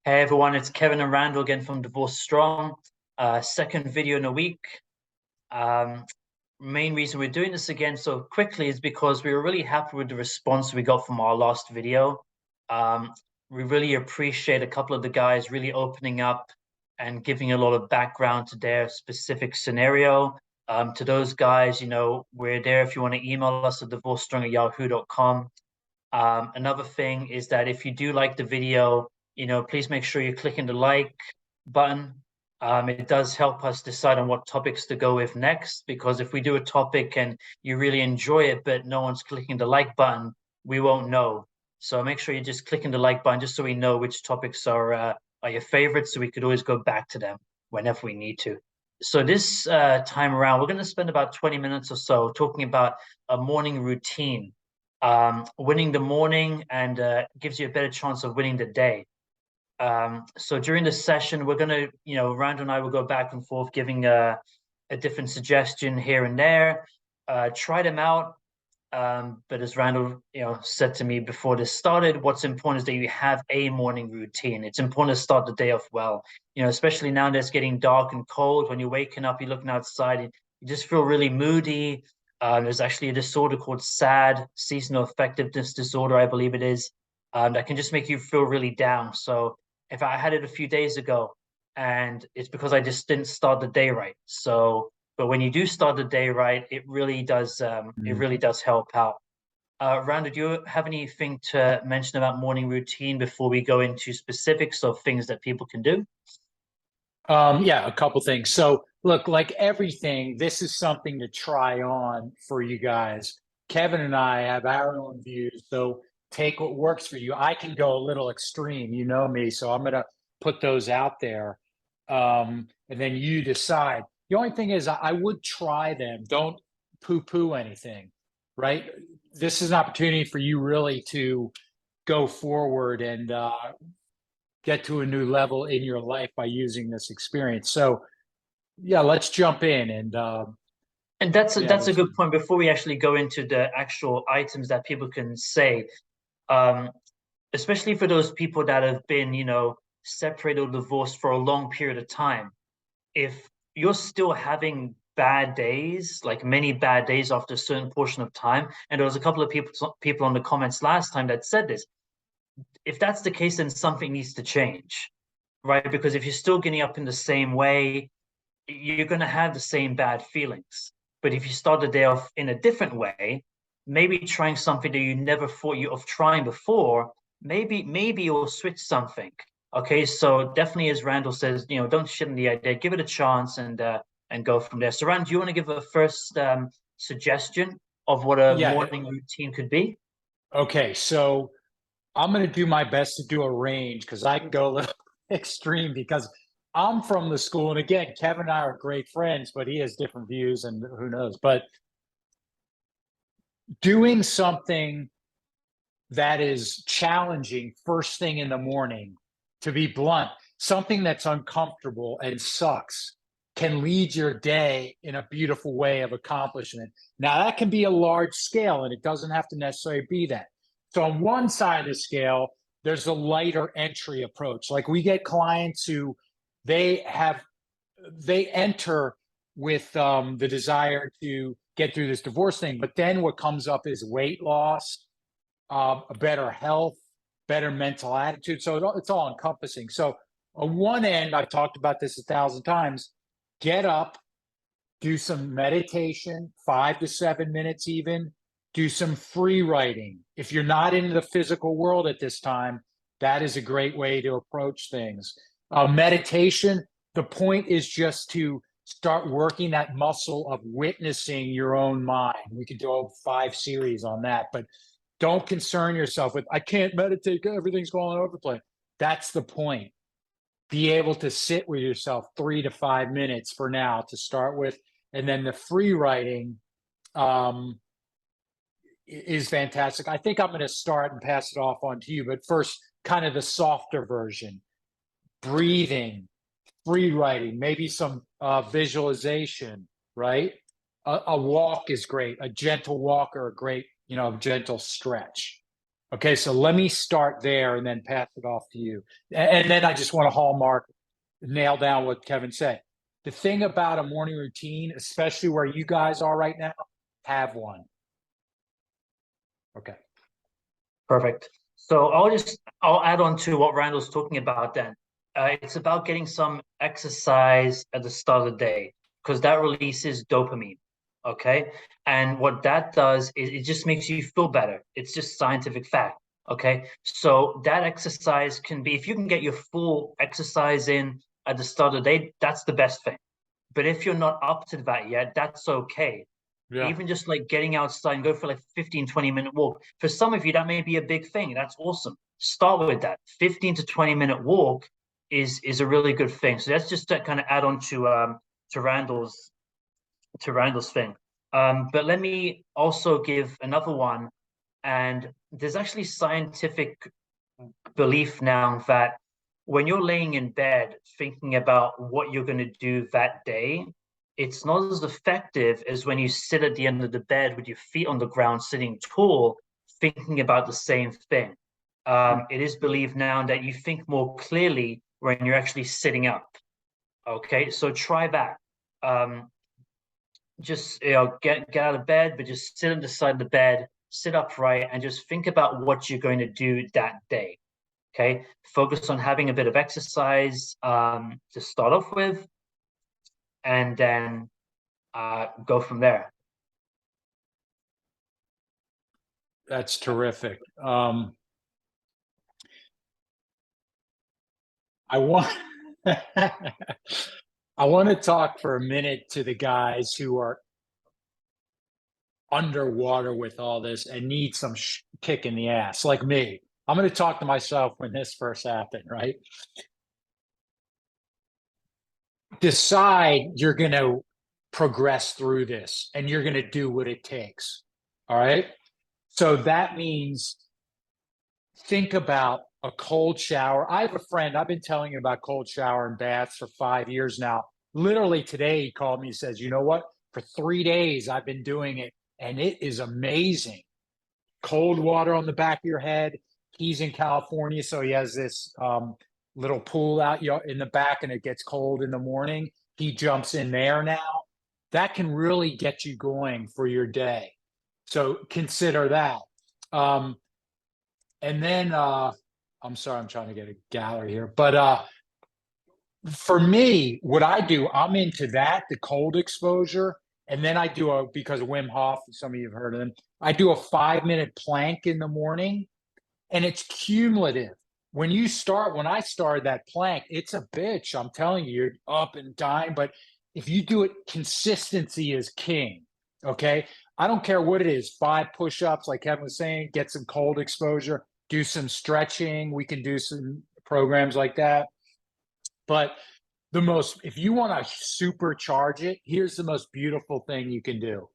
Hey everyone, it's Kevin and Randall again from Divorce Strong. Second video in a week. Um, Main reason we're doing this again so quickly is because we were really happy with the response we got from our last video. Um, we really appreciate a couple of the guys really opening up and giving a lot of background to their specific scenario. To those guys, we're there if you want to email us at divorcestrong@yahoo.com. Another thing is that if you do like the video, please make sure you're clicking the like button. It does help us decide on what topics to go with next, because if we do a topic and you really enjoy it, but no one's clicking the like button, we won't know. So make sure you're just clicking the like button just so we know which topics are your favorites, so we could always go back to them whenever we need to. So this time around, we're going to spend about 20 minutes or so talking about a morning routine. Winning the morning and gives you a better chance of winning the day. So during the session, we're gonna, Randall and I will go back and forth, giving a different suggestion here and there. Try them out. But as Randall, said to me before this started, what's important is that you have a morning routine. It's important to start the day off well. Especially now that it's getting dark and cold. When you're waking up, you're looking outside, and you just feel really moody. There's actually a disorder called SAD, seasonal affectiveness disorder, I believe it is, that can just make you feel really down. So if I had it a few days ago, and it's because I just didn't start the day right. So, but when you do start the day right, it really does help out. Randa, do you have anything to mention about morning routine before we go into specifics of things that people can do? Yeah, a couple things. So, look, like everything, this is something to try on for you guys. Kevin and I have our own views, so take what works for you. I can go a little extreme, you know me, so I'm gonna put those out there, and then you decide. The only thing is, I would try them. Don't poo-poo anything, right? This is an opportunity for you really to go forward and get to a new level in your life by using this experience. So yeah, let's jump in and And that's a, yeah, that's a good point. Before we actually go into the actual items that people can say, um, especially for those people that have been, separated or divorced for a long period of time, if you're still having bad days, like many bad days after a certain portion of time, and there was a couple of people on the comments last time that said this, if that's the case, then something needs to change, right? Because if you're still getting up in the same way, you're going to have the same bad feelings. But if you start the day off in a different way, maybe trying something that you never thought you of trying before, maybe you'll switch something. Okay, so definitely, as Randall says, don't shit on the idea, give it a chance, and go from there. So, Rand, do you want to give a first suggestion of what a yeah. morning routine could be? Okay, so I'm going to do my best to do a range because I can go a little extreme because I'm from the school. And again, Kevin and I are great friends, but he has different views and who knows. But doing something that is challenging first thing in the morning, to be blunt, something that's uncomfortable and sucks can lead your day in a beautiful way of accomplishment. Now, that can be a large scale and it doesn't have to necessarily be that. So, on one side of the scale, there's a lighter entry approach. Like we get clients who they have, they enter with the desire to get through this divorce thing, but then what comes up is weight loss, a better health, better mental attitude. So it's all encompassing. So on one end, I've talked about this 1,000 times. Get up, do some meditation, 5 to 7 minutes even. Do some free writing. If you're not into the physical world at this time, that is a great way to approach things. Meditation, the point is just to start working that muscle of witnessing your own mind. We could do a 5 series on that, but don't concern yourself with, I can't meditate, everything's going all over the place. That's the point. Be able to sit with yourself 3 to 5 minutes for now to start with. And then the free writing is fantastic. I think I'm going to start and pass it off on to you. But first, kind of the softer version, breathing, free writing, maybe some visualization, right? A walk is great. A gentle walk or a great, gentle stretch. Okay, so let me start there and then pass it off to you. And then I just want to hallmark, nail down what Kevin said. The thing about a morning routine, especially where you guys are right now, have one. Okay. Perfect. So I'll add on to what Randall's talking about then. It's about getting some exercise at the start of the day because that releases dopamine. Okay. And what that does is it just makes you feel better. It's just scientific fact. Okay. So that exercise can be, if you can get your full exercise in at the start of the day, that's the best thing. But if you're not up to that yet, that's okay. Yeah. Even just like getting outside and go for like 15-20 minute walk. For some of you, that may be a big thing. That's awesome. Start with that. 15 to 20 minute walk is a really good thing. So that's just to kind of add on to Randall's thing. But let me also give another one. And there's actually scientific belief now that when you're laying in bed thinking about what you're going to do that day, it's not as effective as when you sit at the end of the bed with your feet on the ground, sitting tall, thinking about the same thing. It is believed now that you think more clearly when you're actually sitting up. Okay, so try that. Just get out of bed, but just sit on the side of the bed, sit upright, and just think about what you're going to do that day. Okay, focus on having a bit of exercise to start off with, and then go from there. That's terrific. I want I want to talk for a minute to the guys who are underwater with all this and need some kick in the ass, like me. I'm going to talk to myself when this first happened, right? Decide you're going to progress through this and you're going to do what it takes. All right. So that means think about a cold shower. I have a friend, I've been telling you about cold shower and baths for 5 years now. Literally today, he called me and says, you know what? For 3 days, I've been doing it and it is amazing. Cold water on the back of your head. He's in California, so he has this little pool out in the back and it gets cold in the morning. He jumps in there now. That can really get you going for your day. So consider that. And then I'm sorry, I'm trying to get a gallery here. But for me, what I do, I'm into that, the cold exposure. And then I do because of Wim Hof, some of you have heard of them, I do a 5-minute plank in the morning, and it's cumulative. When I started that plank, it's a bitch. I'm telling you, you're up and dying. But if you do it, consistency is king. Okay. I don't care what it is, 5 push-ups, like Kevin was saying, get some cold exposure, do some stretching. We can do some programs like that. But if you want to supercharge it, here's the most beautiful thing you can do.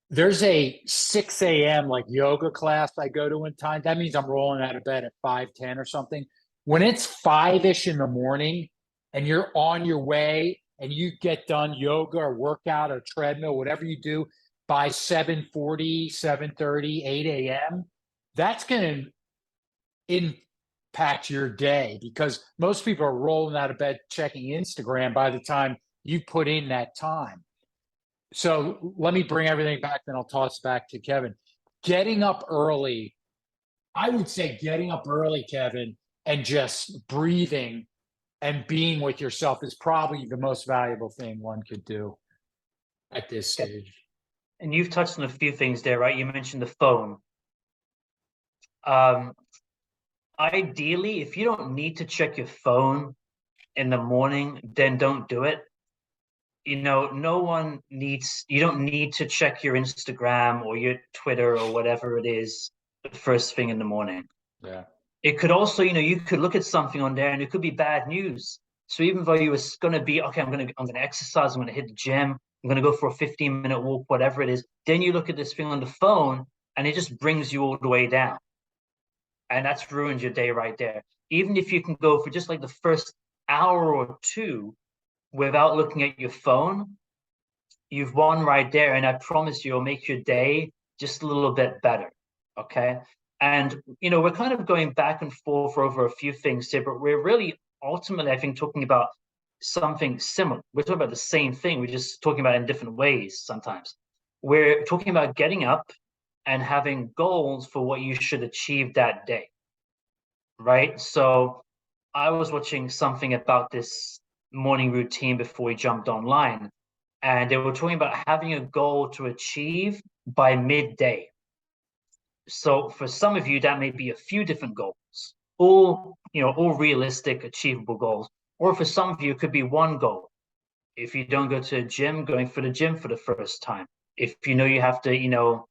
There's a 6 a.m. like yoga class I go to in time. That means I'm rolling out of bed at 5:10 or something. When it's 5-ish in the morning and you're on your way and you get done yoga or workout or treadmill, whatever you do, by 7:40, 7:30, 8 a.m., that's going to impact your day because most people are rolling out of bed checking Instagram by the time you put in that time. So let me bring everything back, then I'll toss back to Kevin. Getting up early, I would say getting up early, Kevin, and just breathing and being with yourself is probably the most valuable thing one could do at this stage. And you've touched on a few things there, right? You mentioned the phone. Ideally, if you don't need to check your phone in the morning, then don't do it. You don't need to check your Instagram or your Twitter or whatever it is the first thing in the morning. Yeah. It could also, you could look at something on there and it could be bad news. So even though you was going to be, okay, I'm going to exercise, I'm going to hit the gym, I'm going to go for a 15-minute walk, whatever it is. Then you look at this thing on the phone and it just brings you all the way down. And that's ruined your day right there. Even if you can go for just like the first hour or two without looking at your phone, you've won right there. And I promise you'll make your day just a little bit better. Okay. And, we're kind of going back and forth over a few things here, but we're really ultimately, I think, talking about something similar. We're talking about the same thing. We're just talking about it in different ways sometimes. We're talking about getting up and having goals for what you should achieve that day, right? So I was watching something about this morning routine before we jumped online, and they were talking about having a goal to achieve by midday. So for some of you, that may be a few different goals, all realistic, achievable goals. Or for some of you, it could be one goal. If you don't go to a gym, going for the gym for the first time. If you know you have to,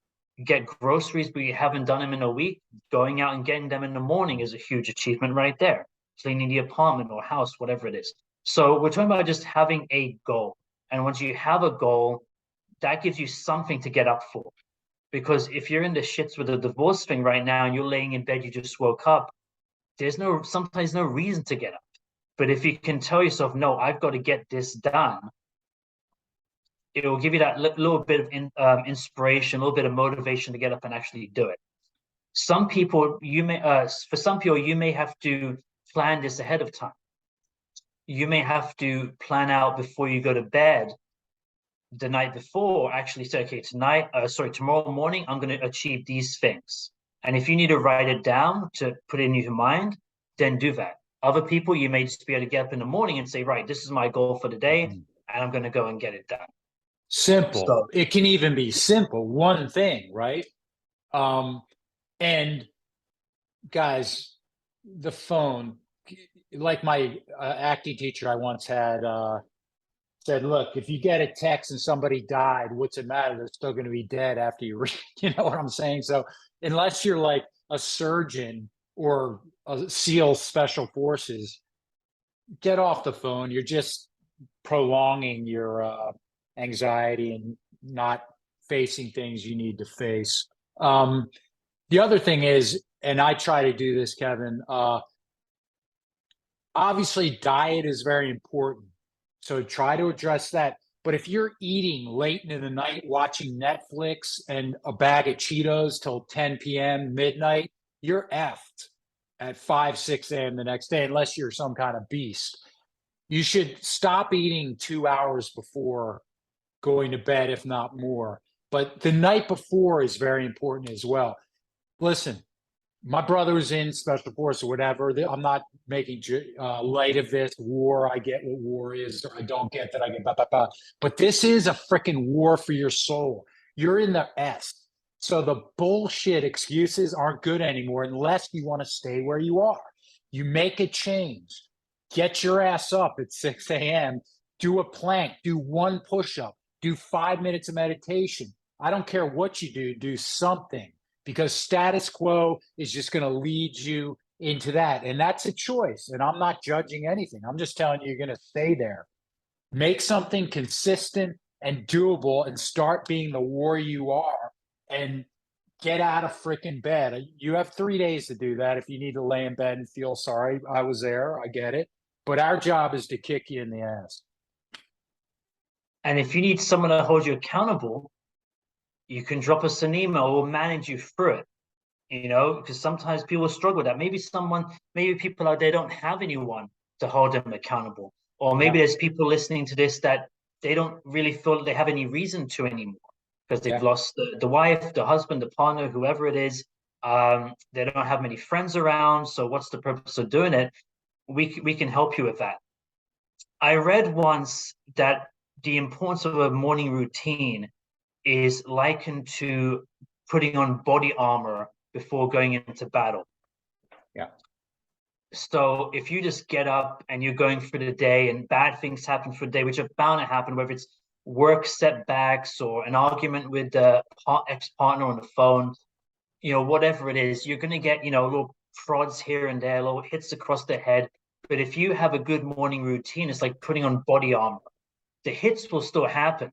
get groceries, but you haven't done them in a week, going out and getting them in the morning is a huge achievement right there. Cleaning the apartment or house, whatever it is. So we're talking about just having a goal. And once you have a goal, that gives you something to get up for. Because if you're in the shits with a divorce thing right now and you're laying in bed, you just woke up, there's sometimes no reason to get up. But if you can tell yourself, no, I've got to get this done, it will give you that little bit of inspiration, a little bit of motivation to get up and actually do it. Some people, for some people, you may have to plan this ahead of time. You may have to plan out before you go to bed the night before, actually say, okay, tomorrow morning, I'm going to achieve these things. And if you need to write it down to put it in your mind, then do that. Other people, you may just be able to get up in the morning and say, right, this is my goal for the day, and I'm going to go and get it done. Simple. So, It can even be simple. One thing, right? And guys, the phone, like my acting teacher I once had said, look, if you get a text and somebody died, what's it matter? They're still going to be dead after you read. You know what I'm saying? So unless you're like a surgeon or a SEAL special forces, get off the phone. You're just prolonging your anxiety and not facing things you need to face. The other thing is, and I try to do this, Kevin, obviously diet is very important. So try to address that. But if you're eating late into the night, watching Netflix and a bag of Cheetos till 10 p.m., midnight, you're effed at 5, 6 a.m. the next day, unless you're some kind of beast. You should stop eating 2 hours before going to bed, if not more. But the night before is very important as well. Listen, my brother was in special force or whatever. I'm not making light of this war. I get what war is, or I don't get that. I get blah, blah, blah. But this is a freaking war for your soul. You're in the S. So the bullshit excuses aren't good anymore unless you want to stay where you are. You make a change. Get your ass up at 6 a.m. Do a plank. Do one push-up. Do 5 minutes of meditation. I don't care what you do. Do something. Because status quo is just going to lead you into that. And that's a choice. And I'm not judging anything. I'm just telling you, you're going to stay there. Make something consistent and doable and start being the warrior you are and get out of freaking bed. You have 3 days to do that. If you need to lay in bed and feel sorry, I was there. I get it. But our job is to kick you in the ass. and if you need someone to hold you accountable, you can drop us an email. We'll manage you through it. Because sometimes people struggle with that. Maybe people out there don't have anyone to hold them accountable. Or maybe there's people listening to this that they don't really feel they have any reason to anymore because they've lost the wife, the husband, the partner, whoever it is. They don't have many friends around. So what's the purpose of doing it? We can help you with that. I read once that the importance of a morning routine is likened to putting on body armor before going into battle. Yeah. So if you just get up and you're going through the day and bad things happen for the day, which are bound to happen, whether it's work setbacks or an argument with the ex-partner on the phone, whatever it is, you're going to get, little prods here and there, little hits across the head. But if you have a good morning routine, it's like putting on body armor. The hits will still happen.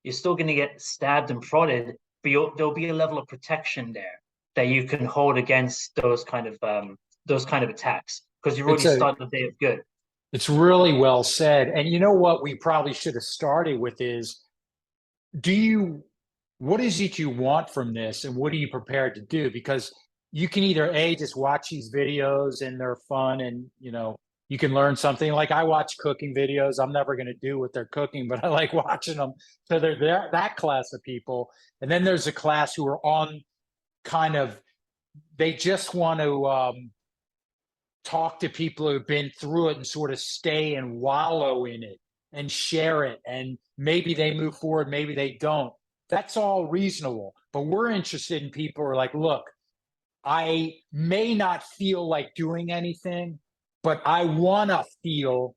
You're still going to get stabbed and prodded, but there'll be a level of protection there that you can hold against those kind of attacks because you've already started the day of good. It's really well said. And you know what we probably should have started with is, do you what is it you want from this and what are you prepared to do? Because you can either just watch these videos and they're fun and you can learn something. Like I watch cooking videos. I'm never going to do what they're cooking, but I like watching them. So they're that class of people. And then there's a class who are on kind of, they just want to talk to people who've been through it and sort of stay and wallow in it and share it. And maybe they move forward, maybe they don't. That's all reasonable. But we're interested in people who are like, look, I may not feel like doing anything, but I want to feel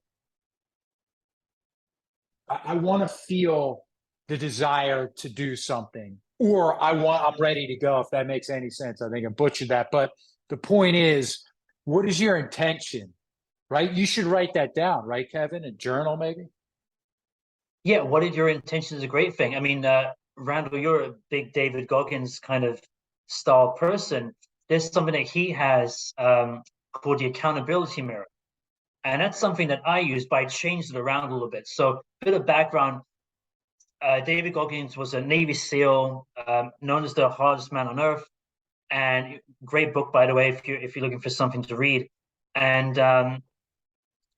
the desire to do something, or I'm ready to go. If that makes any sense. I think I butchered that, but the point is, what is your intention, right? You should write that down, right, Kevin? A journal, maybe. Yeah, what is your intention is a great thing. I mean, Randall, you're a big David Goggins kind of style person. There's something that he has called the accountability mirror. And that's something that I use, but I changed it around a little bit. So, a bit of background. David Goggins was a Navy SEAL, known as the hardest man on earth, and great book, by the way, if you're looking for something to read. And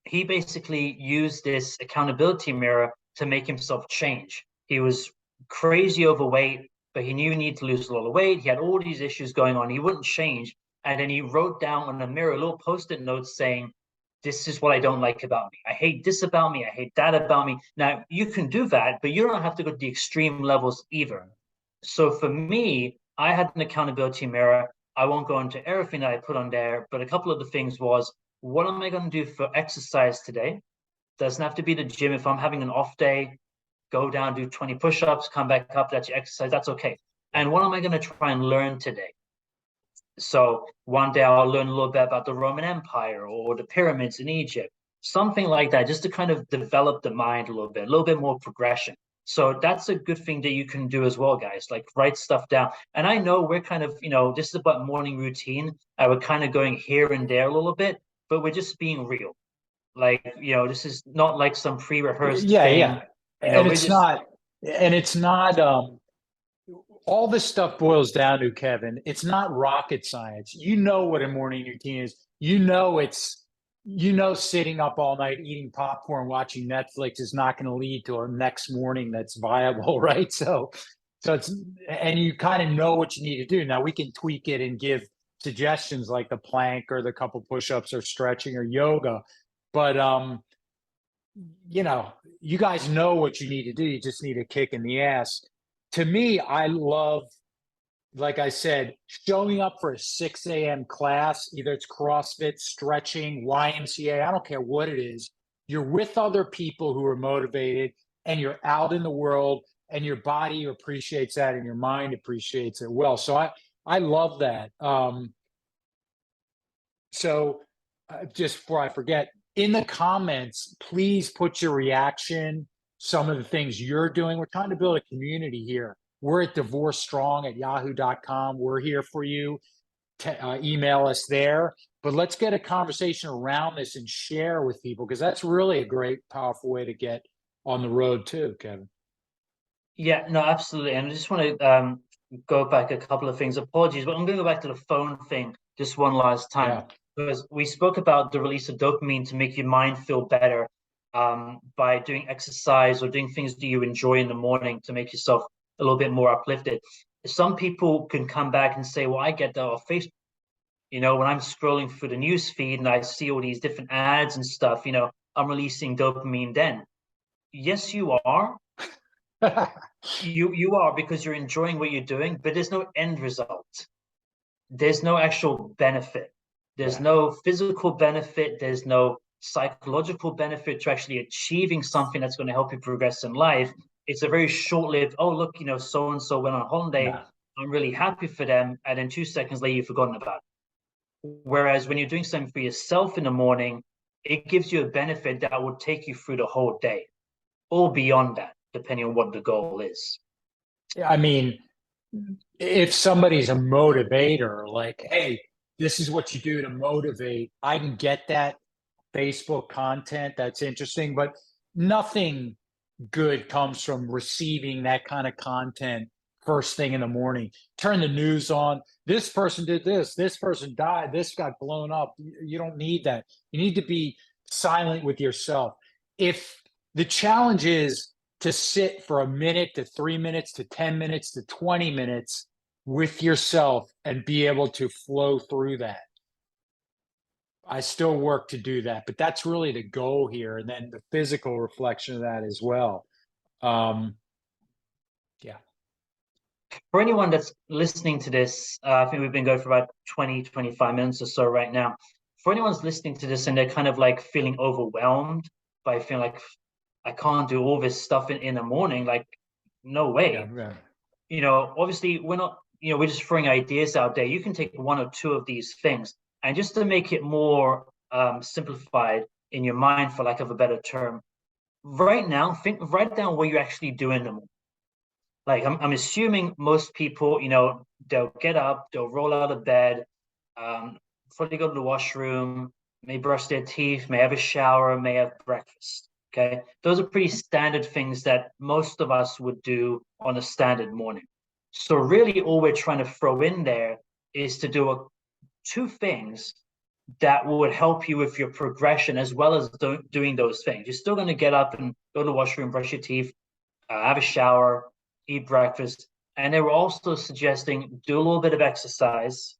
he basically used this accountability mirror to make himself change. He was crazy overweight, but he knew he needed to lose a lot of weight. He had all these issues going on. He wouldn't change. And then he wrote down on the mirror a little post-it note saying, this is what I don't like about me. I hate this about me. I hate that about me. Now, you can do that, but you don't have to go to the extreme levels either. So for me, I had an accountability mirror. I won't go into everything that I put on there, but a couple of the things was, what am I going to do for exercise today? Doesn't have to be the gym. If I'm having an off day, go down, do 20 push-ups, come back up, that's your exercise, that's okay. And what am I going to try and learn today? So one day I'll learn a little bit about the Roman Empire or the pyramids in Egypt, something like that, just to kind of develop the mind a little bit more progression. So that's a good thing that you can do as well, guys, like write stuff down. And I know we're kind of, this is about morning routine. We're kind of going here and there a little bit, but we're just being real. Like, this is not like some pre-rehearsed Yeah, thing. yeah. We're It's just not, all this stuff boils down to, Kevin, it's not rocket science. You know what a morning routine is. Sitting up all night eating popcorn, watching Netflix is not going to lead to a next morning that's viable, right? And you kind of know what you need to do. Now we can tweak it and give suggestions like the plank or the couple push-ups or stretching or yoga. But you guys know what you need to do. You just need a kick in the ass. To me, I love, like I said, showing up for a 6 a.m. class, either it's CrossFit, stretching, YMCA, I don't care what it is. You're with other people who are motivated and you're out in the world and your body appreciates that and your mind appreciates it well. So I love that. Just before I forget, in the comments, please put your reaction, some of the things you're doing. We're trying to build a community here. We're at divorcestrong@yahoo.com. We're here for you. Email us there. But let's get a conversation around this and share with people, because that's really a great, powerful way to get on the road too, Kevin. Yeah, no, absolutely. And I just want to go back a couple of things. Apologies, but I'm going to go back to the phone thing just one last time. Yeah. Because we spoke about the release of dopamine to make your mind feel better by doing exercise or doing things that you enjoy in the morning to make yourself a little bit more uplifted. Some people can come back and say, well, I get that off Facebook. When I'm scrolling through the news feed and I see all these different ads and stuff, I'm releasing dopamine then. Yes, you are. You are, because you're enjoying what you're doing, but there's no end result. There's no actual benefit. There's no physical benefit. There's no psychological benefit to actually achieving something that's going to help you progress in life. It's a very short-lived, oh, look, so-and-so went on holiday. Yeah. I'm really happy for them. And then 2 seconds later, you've forgotten about it. Whereas when you're doing something for yourself in the morning, it gives you a benefit that will take you through the whole day or beyond that, depending on what the goal is. I mean, if somebody's a motivator, like, hey, this is what you do to motivate, I can get that Facebook content. That's interesting, but nothing good comes from receiving that kind of content first thing in the morning. Turn the news on. This person did this person died, this got blown up. You don't need that. You need to be silent with yourself. If the challenge is to sit for a minute to 3 minutes to 10 minutes to 20 minutes with yourself and be able to flow through that. I still work to do that, but that's really the goal here. And then the physical reflection of that as well. Yeah. For anyone that's listening to this, I think we've been going for about 20, 25 minutes or so right now. For anyone's listening to this and they're kind of like feeling overwhelmed by feeling like I can't do all this stuff in the morning, like, no way. Yeah. You know, obviously we're not, you know, we're just throwing ideas out there. You can take one or two of these things, and just to make it more simplified in your mind, for lack of a better term, right now, write down what you actually do in the morning. Like I'm assuming most people, you know, they'll get up, they'll roll out of bed, before they go to the washroom, may brush their teeth, may have a shower, may have breakfast. Okay, those are pretty standard things that most of us would do on a standard morning. So really, all we're trying to throw in there is to do two things that would help you with your progression, as well as doing those things. You're still going to get up and go to the washroom, brush your teeth, have a shower, eat breakfast. And they were also suggesting do a little bit of exercise,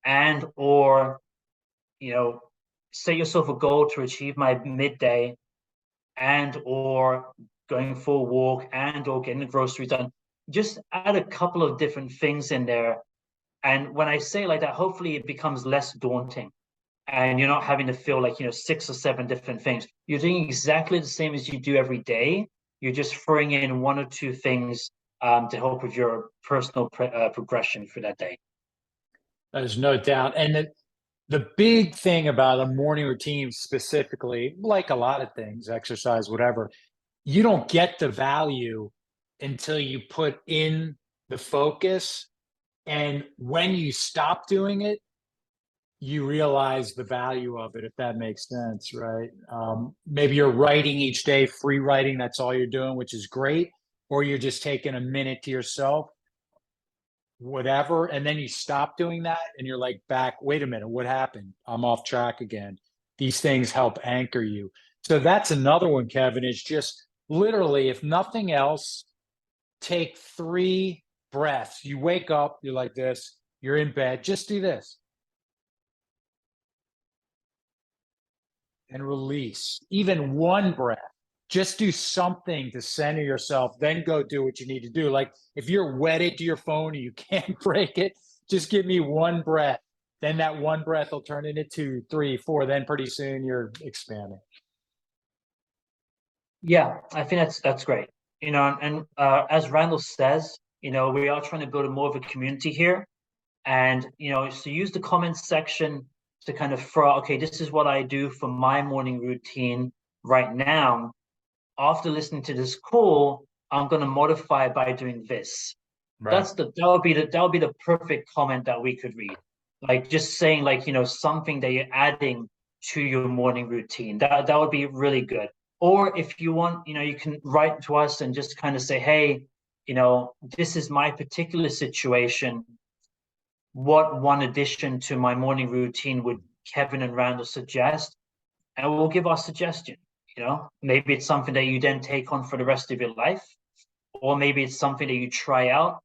and or, you know, set yourself a goal to achieve my midday, and or going for a walk, and or getting the groceries done. Just add a couple of different things in there. And when I say like that, hopefully it becomes less daunting and you're not having to feel like, you know, 6 or 7 different things. You're doing exactly the same as you do every day. You're just throwing in one or two things to help with your personal progression for that day. There's no doubt. And the big thing about a morning routine specifically, like a lot of things, exercise, whatever, you don't get the value until you put in the focus. And when you stop doing it, you realize the value of it, if that makes sense, right? Maybe you're writing each day, free writing, that's all you're doing, which is great. Or you're just taking a minute to yourself, whatever. And then you stop doing that and you're like, back, wait a minute, what happened? I'm off track again. These things help anchor you. So that's another one, Kevin, is just literally, if nothing else, take 3 breaths. You wake up, you're like this, you're in bed, just do this. And release. Even one breath. Just do something to center yourself, then go do what you need to do. Like if you're wedded to your phone and you can't break it, just give me one breath. Then that one breath will turn into 2, 3, 4. Then pretty soon you're expanding. Yeah, I think that's great. You know, and as Randall says, you know, we are trying to build a more of a community here. And, you know, so use the comments section to kind of throw out, okay, this is what I do for my morning routine right now. After listening to this call, I'm going to modify by doing this. Right. That would be the perfect comment that we could read. Like just saying like, you know, something that you're adding to your morning routine. That would be really good. Or if you want, you know, you can write to us and just kind of say, hey, you know, this is my particular situation. What one addition to my morning routine would Kevin and Randall suggest? And we'll give our suggestion. You know, maybe it's something that you then take on for the rest of your life, or maybe it's something that you try out,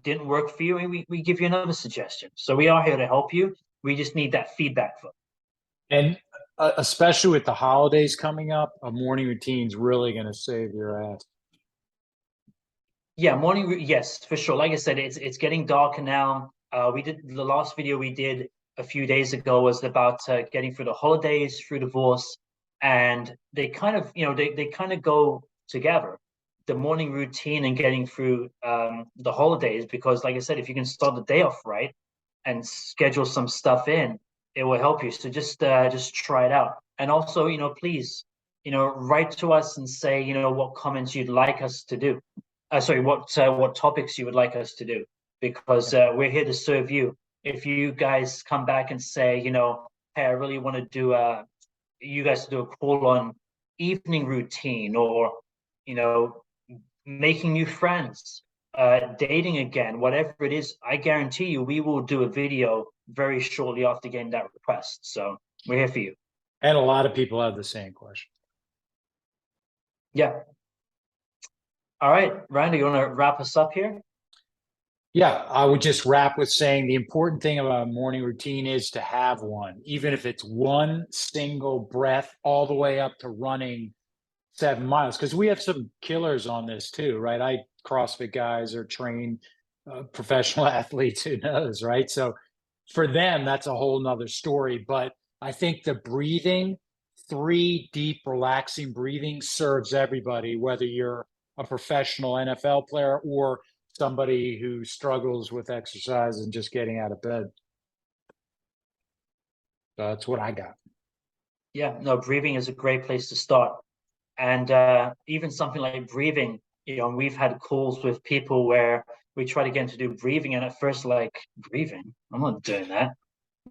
didn't work for you, and we give you another suggestion. So we are here to help you. We just need that feedback from. And especially with the holidays coming up, a morning routine is really going to save your ass. Yeah, yes, for sure. Like I said, it's getting darker now. We did the last video we did a few days ago was about getting through the holidays, through divorce, and they kind of, you know, they kind of go together, the morning routine and getting through the holidays. Because, like I said, if you can start the day off right and schedule some stuff in, it will help you. So just try it out. And also, you know, please, you know, write to us and say, you know, what comments you'd like us to do. Sorry, what topics you would like us to do, because we're here to serve you. If you guys come back and say, you know, hey, I really want to do you guys to do a call on evening routine, or, you know, making new friends, dating again, whatever it is, I guarantee you we will do a video very shortly after getting that request. So we're here for you. And a lot of people have the same question. Yeah. All right, Randy, you want to wrap us up here? Yeah, I would just wrap with saying the important thing about a morning routine is to have one, even if it's one single breath all the way up to running 7 miles. Because we have some killers on this too, right? CrossFit guys or trained professional athletes, who knows, right? So for them, that's a whole nother story. But I think the breathing, 3 deep, relaxing breathing serves everybody, whether you're a professional NFL player or somebody who struggles with exercise and just getting out of bed. So that's what I got. Yeah, no, breathing is a great place to start. And even something like breathing, we've had calls with people where we try to get them to do breathing, and at first, like, breathing? I'm not doing that.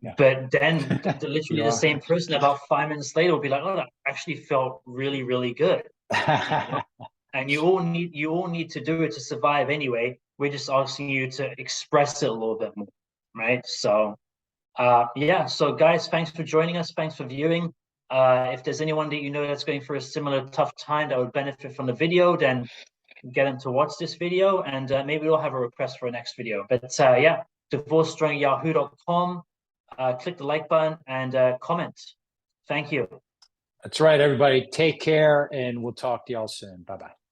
Yeah. But then literally the same person about 5 minutes later will be like, oh, that actually felt really, really good. And you all need to do it to survive anyway. We're just asking you to express it a little bit more, right? So yeah, so guys, thanks for joining us, thanks for viewing. If there's anyone that you know that's going through a similar tough time that would benefit from the video, then get them to watch this video, and maybe we'll have a request for a next video. But yeah, divorcestrong@yahoo.com. Click the like button and comment. Thank you. That's right, everybody. Take care, and we'll talk to y'all soon. Bye-bye.